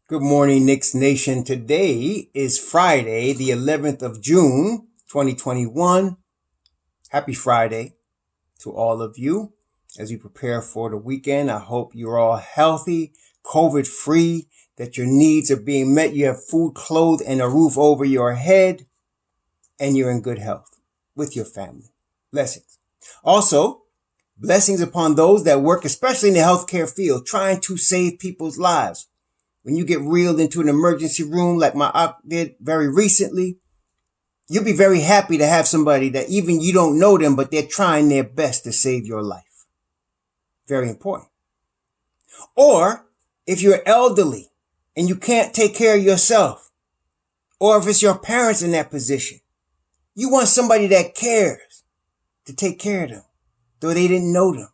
Good morning, Knicks Nation. Today is Friday, the 11th of June, 2021. Happy Friday to all of you as you prepare for the weekend. I hope you're all healthy, COVID-free, that your needs are being met. You have food, clothes, and a roof over your head, and you're in good health with your family. Blessings. Also, blessings upon those that work, especially in the healthcare field, trying to save people's lives. When you get reeled into an emergency room like my aunt did very recently, you'll be very happy to have somebody that even you don't know them, but they're trying their best to save your life. Very important. Or if you're elderly and you can't take care of yourself, or if it's your parents in that position, you want somebody that cares to take care of them, though they didn't know them.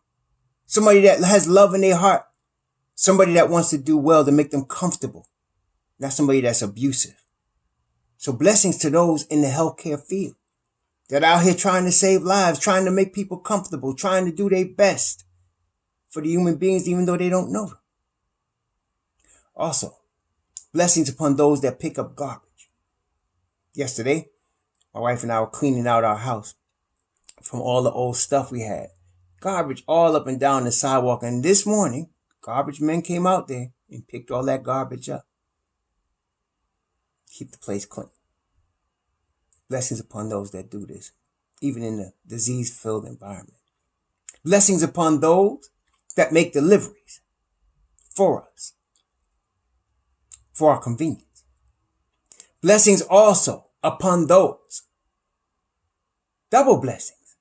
Somebody that has love in their heart. Somebody that wants to do well to make them comfortable, not somebody that's abusive. So blessings to those in the healthcare field that are out here trying to save lives, trying to make people comfortable, trying to do their best for the human beings, even though they don't know them. Also, blessings upon those that pick up garbage. Yesterday, my wife and I were cleaning out our house from all the old stuff we had. Garbage all up and down the sidewalk. And this morning, garbage men came out there and picked all that garbage up. Keep the place clean. Blessings upon those that do this, even in a disease-filled environment. Blessings upon those that make deliveries for us, for our convenience. Blessings also upon those, double blessings,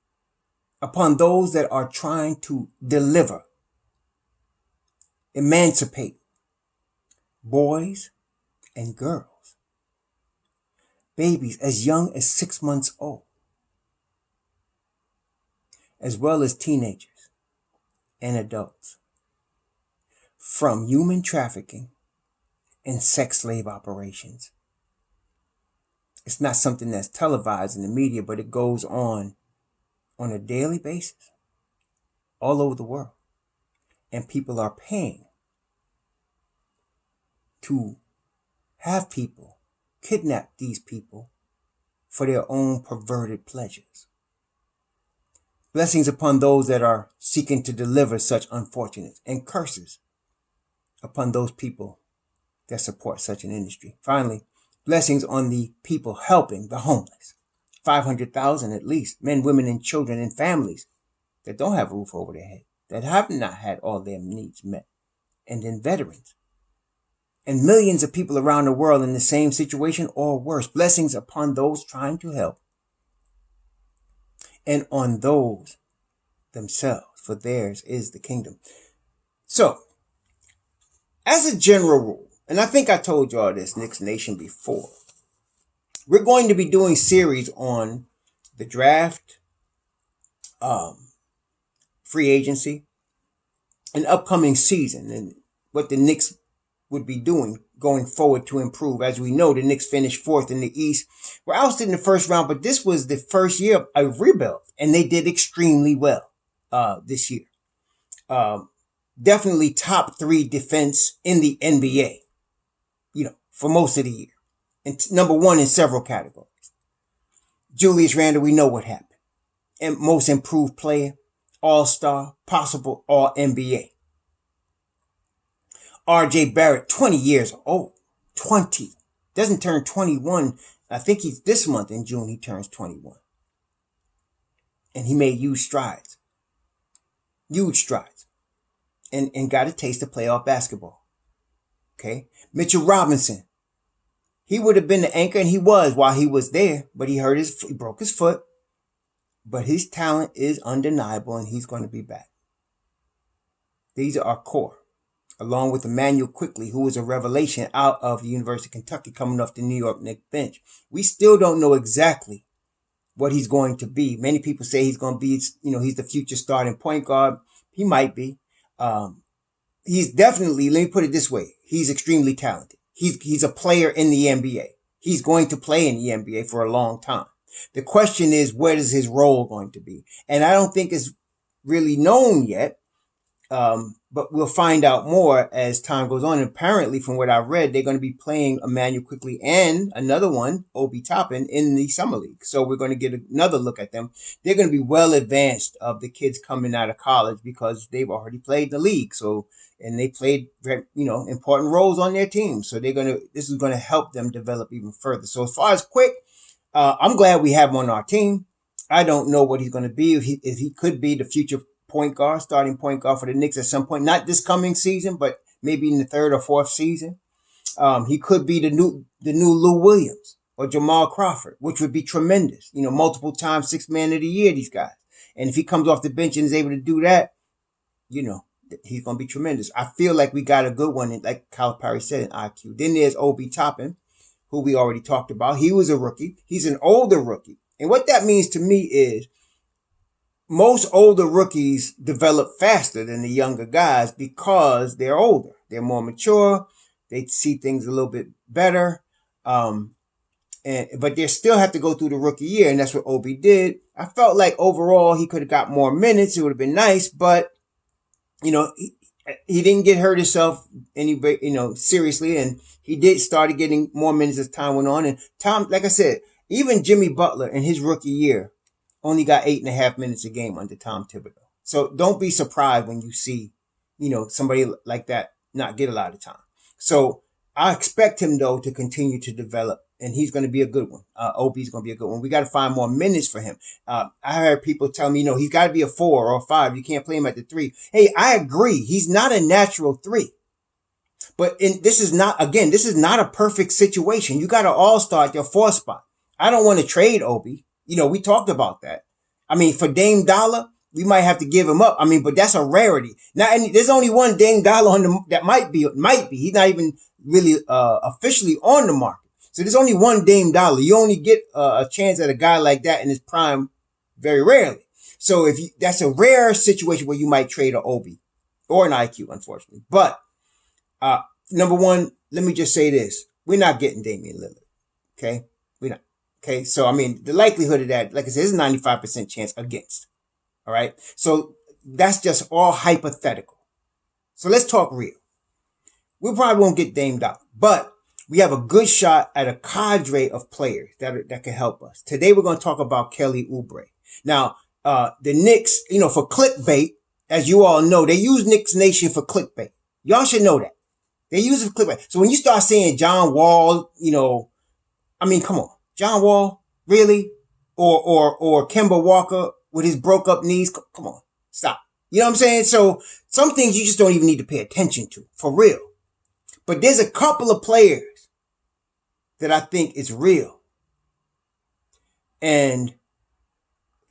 upon those that are trying to deliver, emancipate boys and girls, babies as young as 6 months old, as well as teenagers and adults, from human trafficking and sex slave operations. It's not something that's televised in the media, but it goes on a daily basis all over the world. And people are paying to have people kidnap these people for their own perverted pleasures. Blessings upon those that are seeking to deliver such unfortunates, and curses upon those people that support such an industry. Finally, blessings on the people helping the homeless. 500,000 at least, men, women, and children, and families that don't have a roof over their head, that have not had all their needs met, and then veterans, and millions of people around the world in the same situation or worse. Blessings upon those trying to help, and on those themselves, for theirs is the kingdom. So, as a general rule, and I think I told y'all this, Knicks Nation, before, we're going to be doing series on the draft, free agency, an upcoming season, and what the Knicks would be doing going forward to improve. As we know, the Knicks finished fourth in the East. We're ousted in the first round, but this was the first year of a rebuild, and they did extremely well this year. Definitely top 3 defense in the NBA, for most of the year. And number 1 in several categories. Julius Randle, we know what happened. And most improved player, all-star, possible all-NBA. RJ Barrett, 20 years old. 20. Doesn't turn 21. I think he's this month in June, he turns 21. And he made huge strides. Huge strides. And got a taste of playoff basketball. Okay. Mitchell Robinson. He would have been the anchor, and he was while he was there, but he broke his foot. But his talent is undeniable, and he's going to be back. These are our core, along with Emmanuel Quickly, who was a revelation out of the University of Kentucky coming off the New York Knicks bench. We still don't know exactly what he's going to be. Many people say he's going to be, he's the future starting point guard. He might be. He's definitely, let me put it this way, he's extremely talented. He's a player in the NBA. He's going to play in the NBA for a long time. The question is, what is his role going to be? And I don't think it's really known yet. But we'll find out more as time goes on. And apparently, from what I read, they're going to be playing Emmanuel Quickly and another one, Obi Toppin, in the summer league. So we're going to get another look at them. They're going to be well advanced of the kids coming out of college because they've already played the league. So, and they played, important roles on their team. So this is going to help them develop even further. So as far as Quick, I'm glad we have him on our team. I don't know what he's going to be. If he could be the future starting point guard for the Knicks at some point, not this coming season, but maybe in the third or fourth season. He could be the new Lou Williams or Jamal Crawford, which would be tremendous. Multiple times 6th man of the year, these guys. And if he comes off the bench and is able to do that, he's going to be tremendous. I feel like we got a good one, like Calipari said, in IQ. Then there's Obi Toppin, who we already talked about. He was a rookie. He's an older rookie. And what that means to me is most older rookies develop faster than the younger guys because they're older. They're more mature. They see things a little bit better. But they still have to go through the rookie year, and that's what Obi did. I felt like overall he could have got more minutes. It would have been nice, but he didn't get hurt himself seriously, and he did started getting more minutes as time went on. And Tom, like I said, even Jimmy Butler in his rookie year only got 8.5 minutes a game under Tom Thibodeau. So don't be surprised when you see, somebody like that not get a lot of time. So I expect him though to continue to develop, and he's going to be a good one. Obi's going to be a good one. We got to find more minutes for him. I heard people tell me, he's got to be a 4 or a 5. You can't play him at the 3. Hey, I agree. He's not a natural 3. But this is not a perfect situation. You got to all-star at your 4 spot. I don't want to trade Obi. We talked about that. I mean, for Dame Dollar, we might have to give him up. I mean, but that's a rarity. Now, and there's only one Dame Dollar that might be. He's not even really officially on the market. So there's only one Dame Dollar. You only get a chance at a guy like that in his prime very rarely. So that's a rare situation where you might trade an Obi or an IQ, unfortunately. But number one, let me just say this: we're not getting Damian Lillard. Okay, we're not. Okay, so I mean, the likelihood of that, like I said, is a 95% chance against. All right, so that's just all hypothetical. So let's talk real. We probably won't get Dame Dollar, but we have a good shot at a cadre of players that can help us. Today we're going to talk about Kelly Oubre. Now, the Knicks, for clickbait, as you all know, they use Knicks Nation for clickbait. Y'all should know that. They use it for clickbait. So when you start saying John Wall, I mean, come on. John Wall, really? Or Kemba Walker with his broke up knees? Come on, stop. You know what I'm saying? So some things you just don't even need to pay attention to, for real. But there's a couple of players that I think is real. And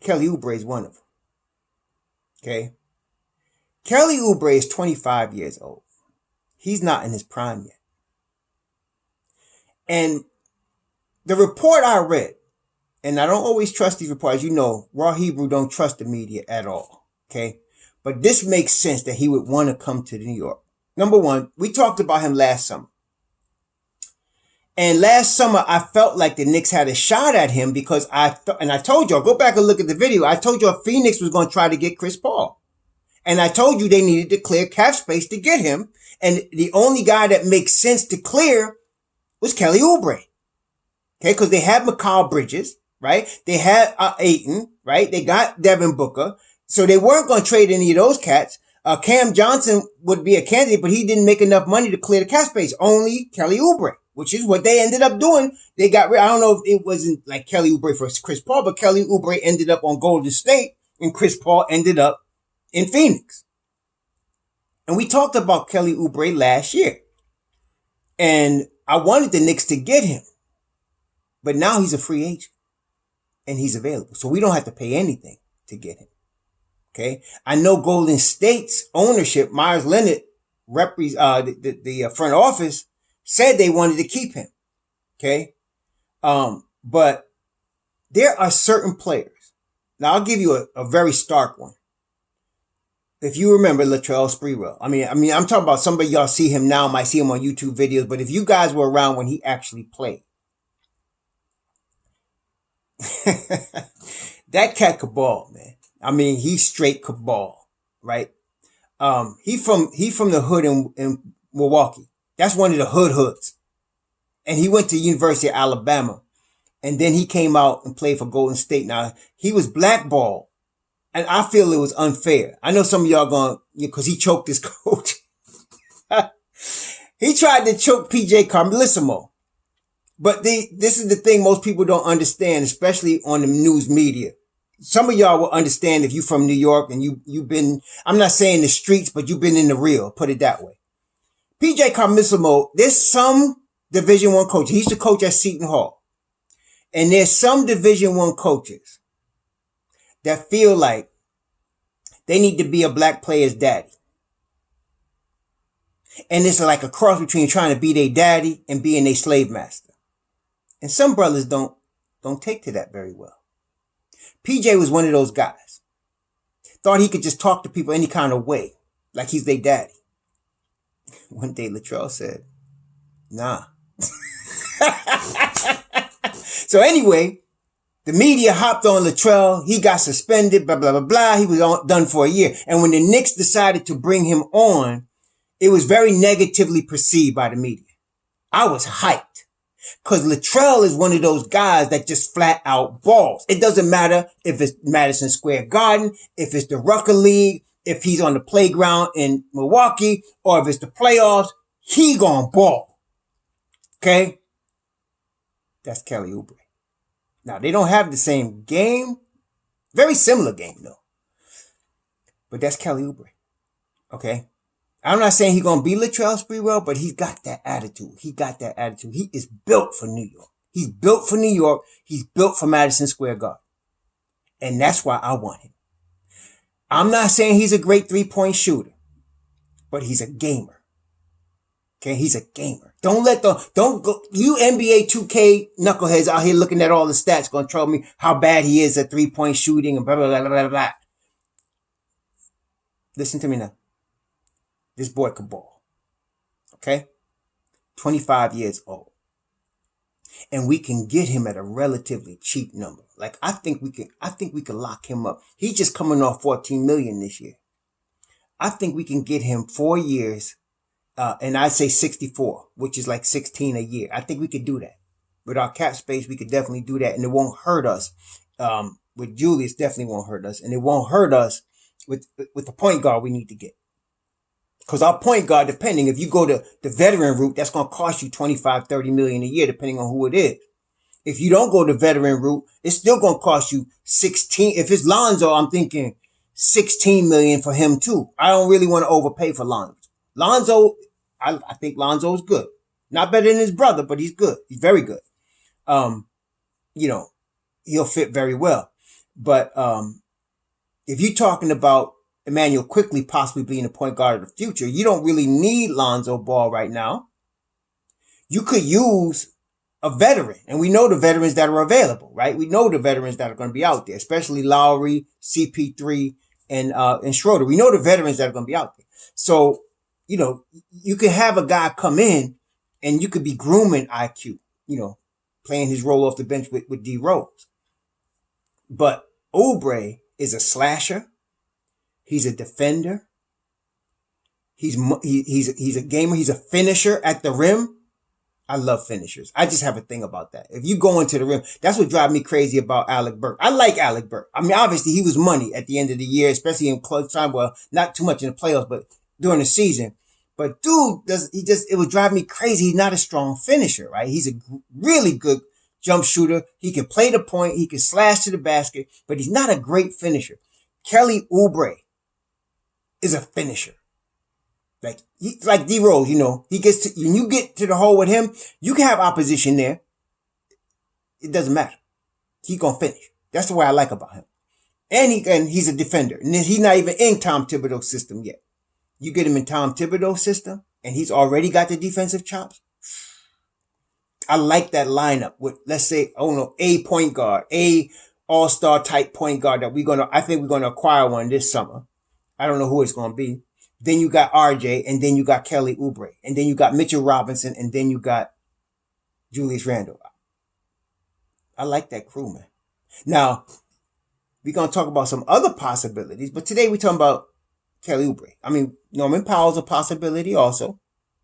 Kelly Oubre is one of them. Okay? Kelly Oubre is 25 years old. He's not in his prime yet. And the report I read, and I don't always trust these reports, Raw Hebrew don't trust the media at all, okay? But this makes sense that he would want to come to New York. Number one, we talked about him last summer. And last summer, I felt like the Knicks had a shot at him because I told y'all, go back and look at the video. I told y'all Phoenix was going to try to get Chris Paul. And I told you they needed to clear cap space to get him. And the only guy that makes sense to clear was Kelly Oubre. Okay, because they had Mikal Bridges, right? They had Ayton, right? They got Devin Booker. So they weren't going to trade any of those cats. Cam Johnson would be a candidate, but he didn't make enough money to clear the cap space. Only Kelly Oubre, which is what they ended up doing. They got rid. I don't know if it wasn't like Kelly Oubre for Chris Paul, but Kelly Oubre ended up on Golden State and Chris Paul ended up in Phoenix. And we talked about Kelly Oubre last year. And I wanted the Knicks to get him. But now he's a free agent and he's available. So we don't have to pay anything to get him. Okay. I know Golden State's ownership, Myers Leonard, the front office said they wanted to keep him. Okay. But there are certain players. Now I'll give you a very stark one. If you remember Latrell Sprewell, I mean, I'm talking about somebody y'all see him now, might see him on YouTube videos, but if you guys were around when he actually played, that cat could ball, man. I mean, he straight could ball, right? He from the hood in Milwaukee. That's one of the hoods. And he went to University of Alabama. And then he came out and played for Golden State. Now, he was blackballed. And I feel it was unfair. I know some of y'all going, because he choked his coach. He tried to choke PJ Carmellissimo. But this is the thing most people don't understand, especially on the news media. Some of y'all will understand if you're from New York and you've been, I'm not saying the streets, but you've been in the real, put it that way. PJ Carmellissimo, there's some Division I coach. He used to coach at Seton Hall. And there's some Division I coaches that feel like they need to be a black player's daddy. And it's like a cross between trying to be their daddy and being their slave master. And some brothers don't take to that very well. PJ was one of those guys. Thought he could just talk to people any kind of way, like he's their daddy. One day Latrell said, nah. So anyway, the media hopped on Latrell. He got suspended, blah, blah, blah, blah. He was done for a year. And when the Knicks decided to bring him on, it was very negatively perceived by the media. I was hyped. Because Latrell is one of those guys that just flat out balls. It doesn't matter if it's Madison Square Garden, if it's the Rucker League, if he's on the playground in Milwaukee, or if it's the playoffs, he gonna ball. Okay? That's Kelly Oubre. Now, they don't have the same game. Very similar game, though. But that's Kelly Oubre. Okay? I'm not saying he's going to be Latrell Sprewell, but he's got that attitude. He is built for New York. He's built for New York. He's built for Madison Square Garden. And that's why I want him. I'm not saying he's a great three-point shooter, but he's a gamer. Okay, he's a gamer. Don't go, you NBA 2K knuckleheads out here looking at all the stats going to tell me how bad he is at three-point shooting and blah, blah, blah, blah, blah. Listen to me now. This boy could ball. Okay? 25 years old. And we can get him at a relatively cheap number. Like, I think we can lock him up. He's just coming off $14 million this year. I think we can get him 4 years, and I'd say 64, which is like 16 a year. I think we could do that. With our cap space, we could definitely do that, and it won't hurt us. With Julius, definitely won't hurt us, and it won't hurt us with the point guard we need to get. Because our point guard, depending, if you go to the veteran route, that's going to cost you 25, 30 million a year, depending on who it is. If you don't go the veteran route, it's still going to cost you 16. If it's Lonzo, I'm thinking 16 million for him too. I don't really want to overpay for Lonzo. Lonzo, I think Lonzo is good. Not better than his brother, but he's good. He's very good. He'll fit very well. But, if you're talking about Emmanuel Quickly possibly being the point guard of the future, you don't really need Lonzo Ball right now. You could use a veteran, and we know the veterans that are available, right? We know the veterans that are going to be out there, especially Lowry, CP3, and Schroeder. We know the veterans that are going to be out there. So, you could have a guy come in and you could be grooming IQ, playing his role off the bench with D Rose. But Oubre is a slasher. He's a defender. He's a gamer. He's a finisher at the rim. I love finishers. I just have a thing about that. If you go into the rim, that's what drives me crazy about Alec Burks. I like Alec Burks. I mean, obviously he was money at the end of the year, especially in close time. Well, not too much in the playoffs, but during the season. But dude, it would drive me crazy. He's not a strong finisher, right? He's a really good jump shooter. He can play the point. He can slash to the basket, but he's not a great finisher. Kelly Oubre is a finisher. Like D Rose, he gets to, when you get to the hole with him, you can have opposition there. It doesn't matter. He's going to finish. That's the way I like about him. And he's a defender. And he's not even in Tom Thibodeau's system yet. You get him in Tom Thibodeau's system and he's already got the defensive chops. I like that lineup with, let's say, a point guard, a all-star type point guard that I think we're going to acquire one this summer. I don't know who it's going to be. Then you got RJ, and then you got Kelly Oubre, and then you got Mitchell Robinson, and then you got Julius Randle. I like that crew, man. Now, we're going to talk about some other possibilities, but today we're talking about Kelly Oubre. I mean, Norman Powell's a possibility also.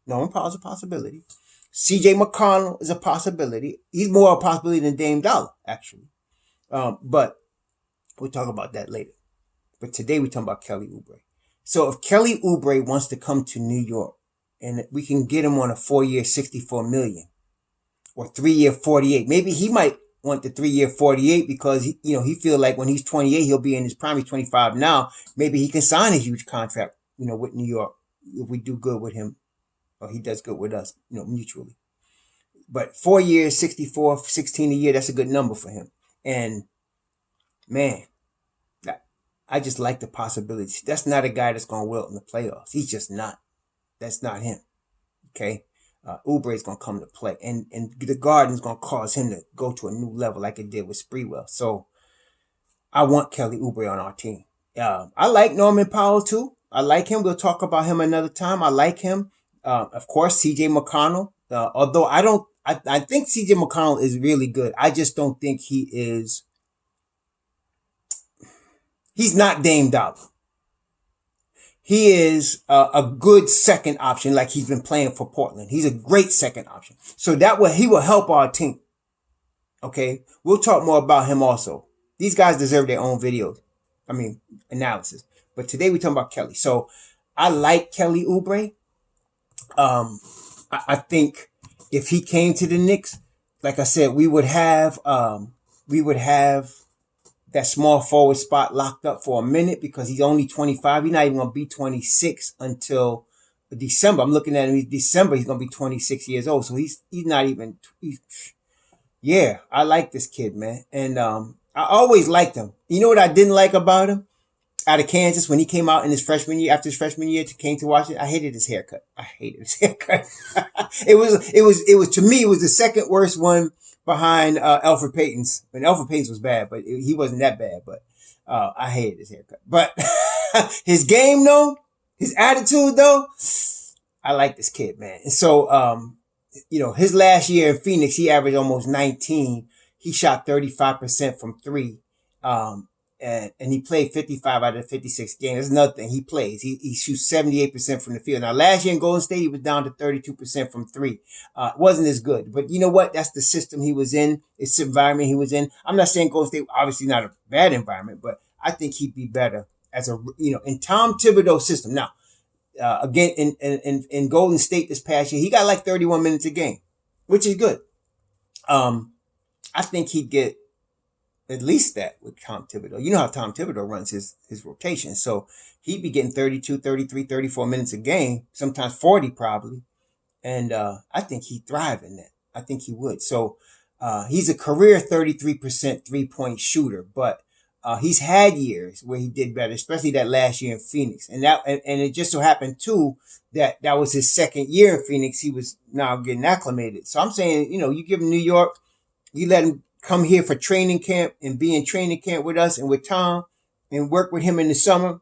Norman Powell's a possibility. C.J. McConnell is a possibility. He's more a possibility than Dame Dollar, actually. But we'll talk about that later. But today we're talking about Kelly Oubre. So if Kelly Oubre wants to come to New York, and we can get him on a 4-year, $64 million, or 3-year, $48. Maybe he might want the 3-year, $48 because he feel like when he's 28, he'll be in his prime. He's 25 now. Maybe he can sign a huge contract, with New York if we do good with him, or he does good with us, mutually. But 4 years, 64, 16 a year, that's a good number for him. And man, I just like the possibilities. That's not a guy that's going to wilt in the playoffs. He's just not. That's not him. Okay? Oubre is going to come to play. And the Garden's going to cause him to go to a new level like it did with Sprewell. So I want Kelly Oubre on our team. I like Norman Powell too. I like him. We'll talk about him another time. I like him. Of course, C.J. McConnell. Although I think C.J. McConnell is really good. I just don't think he's not Dame Dollar. He is a good second option, like he's been playing for Portland. He's a great second option. So he will help our team. Okay? We'll talk more about him also. These guys deserve their own videos. Analysis. But today we're talking about Kelly. So I like Kelly Oubre. I think if he came to the Knicks, like I said, we would have that small forward spot locked up for a minute because he's only 25. He's not even going to be 26 until December. I'm looking at him. December, he's going to be 26 years old. So he's not even. Yeah, I like this kid, man. And I always liked him. You know what I didn't like about him? Out of Kansas, when he came out in his freshman year, after his freshman year, came to Washington, I hated his haircut. It was to me, it was the second worst one behind Elfrid Payton's. And Elfrid Payton's was bad, but he wasn't that bad. But I hated his haircut. But his game, though, his attitude, though, I like this kid, man. And so, his last year in Phoenix, he averaged almost 19. He shot 35% from three. And he played 55 out of the 56 games. That's another thing. He plays. He shoots 78% from the field. Now, last year in Golden State, he was down to 32% from three. Wasn't as good. But you know what? That's the system he was in. It's the environment he was in. I'm not saying Golden State, obviously not a bad environment, but I think he'd be better as in Tom Thibodeau's system. Now, again, in Golden State this past year, he got like 31 minutes a game, which is good. I think he'd get at least that with Tom Thibodeau. You know how Tom Thibodeau runs his rotation. So he'd be getting 32, 33, 34 minutes a game, sometimes 40 probably. And I think he'd thrive in that. I think he would. So he's a career 33% three-point shooter, but he's had years where he did better, especially that last year in Phoenix. And it just so happened too that was his second year in Phoenix. He was now getting acclimated. So I'm saying, you give him New York, you let him come here for training camp and be in training camp with us and with Tom and work with him in the summer.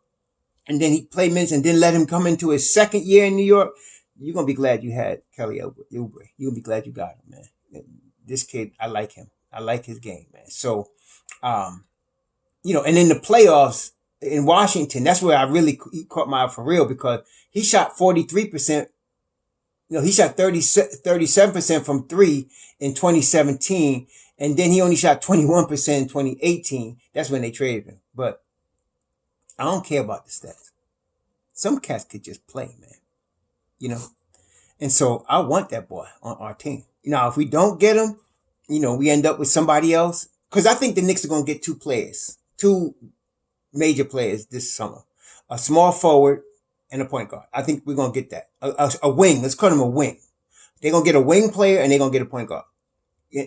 And then he play minutes and then let him come into his second year in New York. You're going to be glad you had Kelly Oubre. You're going to be glad you got him, man. This kid, I like him. I like his game, man. So, and in the playoffs in Washington, that's where he caught my eye for real because he shot 43%. He shot 37% from three in 2017. And then he only shot 21% in 2018. That's when they traded him. But I don't care about the stats. Some cats could just play, man. And so I want that boy on our team. Now, if we don't get him, we end up with somebody else. Because I think the Knicks are going to get two major players this summer. A small forward and a point guard. I think we're going to get that. A wing. Let's call him a wing. They're going to get a wing player and they're going to get a point guard.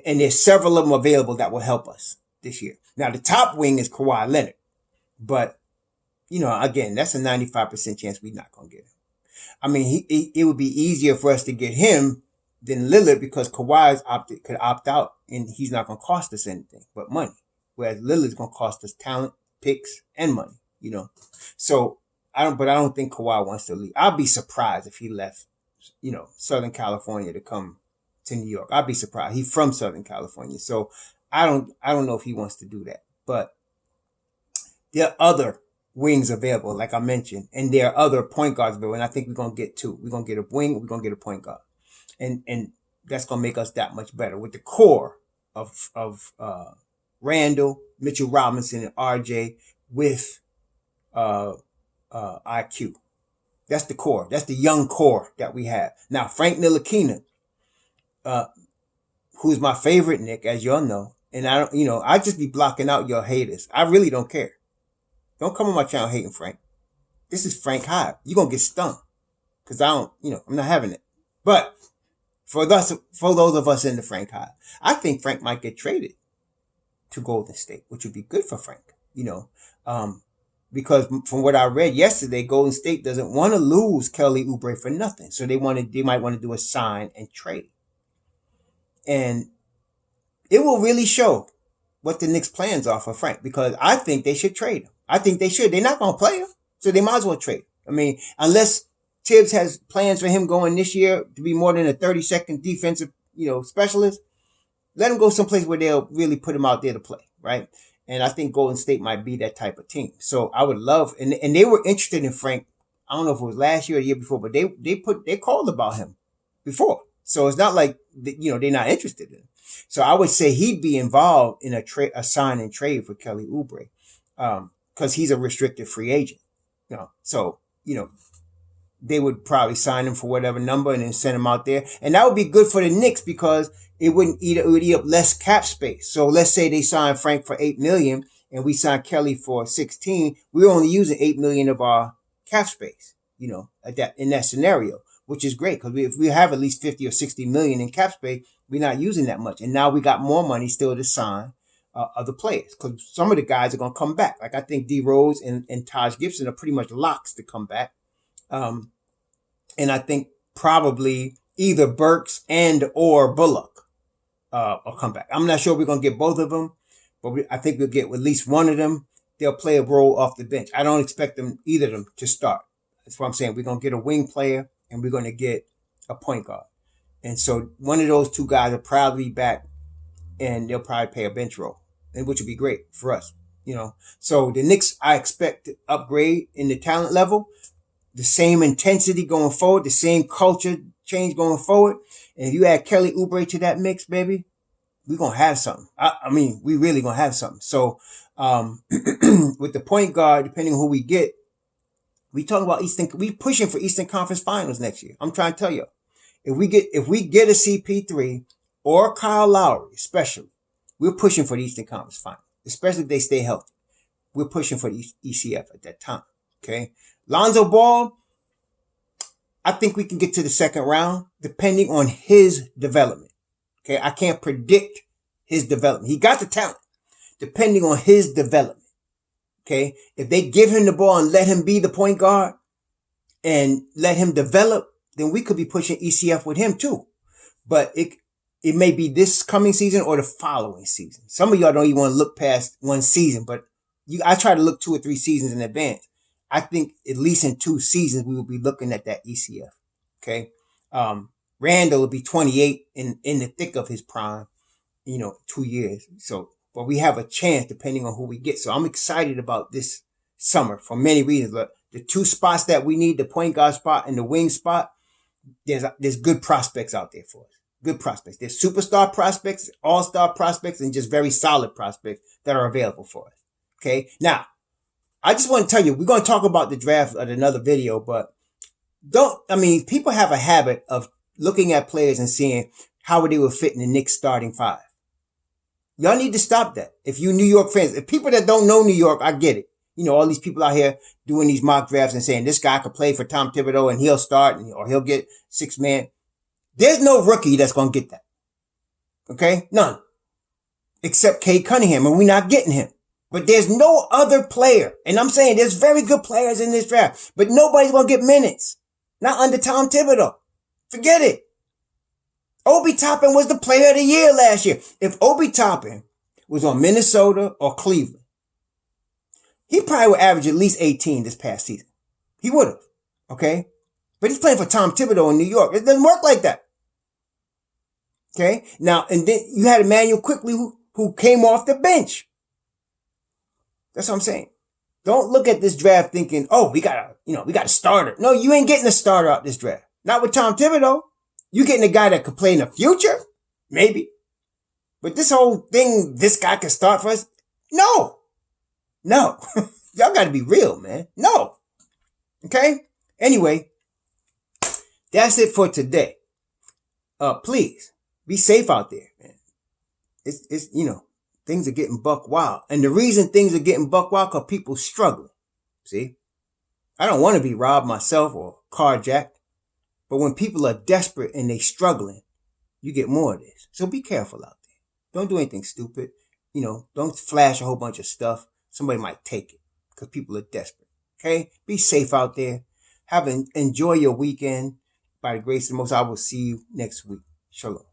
And there's several of them available that will help us this year. Now, the top wing is Kawhi Leonard. But, again, that's a 95% chance we're not going to get him. It would be easier for us to get him than Lillard because Kawhi could opt out and he's not going to cost us anything but money. Whereas Lillard's going to cost us talent, picks, and money, So, I don't think Kawhi wants to leave. I'll be surprised if he left, Southern California to come to New York. I'd be surprised. He's from Southern California. So I don't know if he wants to do that. But there are other wings available, like I mentioned, and there are other point guards available, and I think we're gonna get two. We're gonna get a wing, we're gonna get a point guard, and that's gonna make us that much better with the core of Randall, Mitchell Robinson, and RJ with IQ. That's the core. That's the young core that we have. Now, Frank Ntilikina, who's my favorite Knick, as y'all know, and I just be blocking out your haters. I really don't care. Don't come on my channel hating Frank. This is Frank Hyde. You're going to get stung. Because I'm not having it. But for those of us in the Frank Hyde, I think Frank might get traded to Golden State, which would be good for Frank, because from what I read yesterday, Golden State doesn't want to lose Kelly Oubre for nothing. So they might want to do a sign and trade. And it will really show what the Knicks' plans are for Frank, because I think they should trade him. I think they should. They're not going to play him, so they might as well trade him. I mean, unless Tibbs has plans for him going this year to be more than a 30-second defensive, specialist, let him go someplace where they'll really put him out there to play, right? And I think Golden State might be that type of team. So I would love, and they were interested in Frank. I don't know if it was last year or the year before, but they called about him before. So it's not like, they're not interested in him. So I would say he'd be involved in a sign and trade for Kelly Oubre, because he's a restricted free agent. So they would probably sign him for whatever number and then send him out there. And that would be good for the Knicks because it would eat up less cap space. So let's say they sign Frank for $8 million and we sign Kelly for 16. We're only using $8 million of our cap space, in that scenario, which is great because if we have at least 50 or 60 million in cap space, we're not using that much. And now we got more money still to sign other players because some of the guys are going to come back. Like I think D Rose and Taj Gibson are pretty much locks to come back. And I think probably either Burks and or Bullock will come back. I'm not sure we're going to get both of them, but I think we'll get at least one of them. They'll play a role off the bench. I don't expect either of them to start. That's what I'm saying. We're going to get a wing player and we're going to get a point guard. And so one of those two guys will probably be back and they'll probably play a bench role, and which would be great for us, So the Knicks, I expect to upgrade in the talent level, the same intensity going forward, the same culture change going forward. And if you add Kelly Oubre to that mix, baby, we're going to have something. I mean, we really going to have something. So, with the point guard, depending on who we get, we talking about we pushing for Eastern Conference Finals next year. I'm trying to tell you, if we get a CP3 or Kyle Lowry, especially, we're pushing for the Eastern Conference Finals, especially if they stay healthy. We're pushing for the ECF at that time. Okay. Lonzo Ball, I think we can get to the second round depending on his development. Okay. I can't predict his development. He got the talent depending on his development. Okay. If they give him the ball and let him be the point guard and let him develop, then we could be pushing ECF with him too. But it may be this coming season or the following season. Some of y'all don't even want to look past one season, but I try to look 2 or 3 seasons in advance. I think at least in 2 seasons, we will be looking at that ECF. Okay. Randall will be 28 in the thick of his prime, 2 years. So, but we have a chance depending on who we get. So I'm excited about this summer for many reasons. Look, the 2 spots that we need, the point guard spot and the wing spot, there's good prospects out there for us. Good prospects. There's superstar prospects, all-star prospects, and just very solid prospects that are available for us. Okay. Now, I just want to tell you, we're going to talk about the draft at another video, but people have a habit of looking at players and seeing how they will fit in the Knicks starting 5. Y'all need to stop that. If you New York fans, if people that don't know New York, I get it. All these people out here doing these mock drafts and saying this guy could play for Tom Thibodeau and he'll start or he'll get 6-man. There's no rookie that's going to get that. Okay? None. Except Cade Cunningham, and we're not getting him. But there's no other player. And I'm saying there's very good players in this draft, but nobody's going to get minutes. Not under Tom Thibodeau. Forget it. Obi Toppin was the player of the year last year. If Obi Toppin was on Minnesota or Cleveland, he probably would average at least 18 this past season. He would have. Okay? But he's playing for Tom Thibodeau in New York. It doesn't work like that. Okay? Now, and then you had Emmanuel Quickly who came off the bench. That's what I'm saying. Don't look at this draft thinking, oh, we got a starter. No, you ain't getting a starter out this draft. Not with Tom Thibodeau. You getting a guy that could play in the future? Maybe. But this whole thing, this guy can start for us? No. Y'all got to be real, man. No. Okay? Anyway, that's it for today. Please be safe out there, man. It's things are getting buck wild. And the reason things are getting buck wild because people struggling. See? I don't want to be robbed myself or carjacked. But when people are desperate and they struggling, you get more of this. So be careful out there. Don't do anything stupid. Don't flash a whole bunch of stuff. Somebody might take it because people are desperate. Okay? Be safe out there. Enjoy your weekend. By the grace of the Most, I will see you next week. Shalom.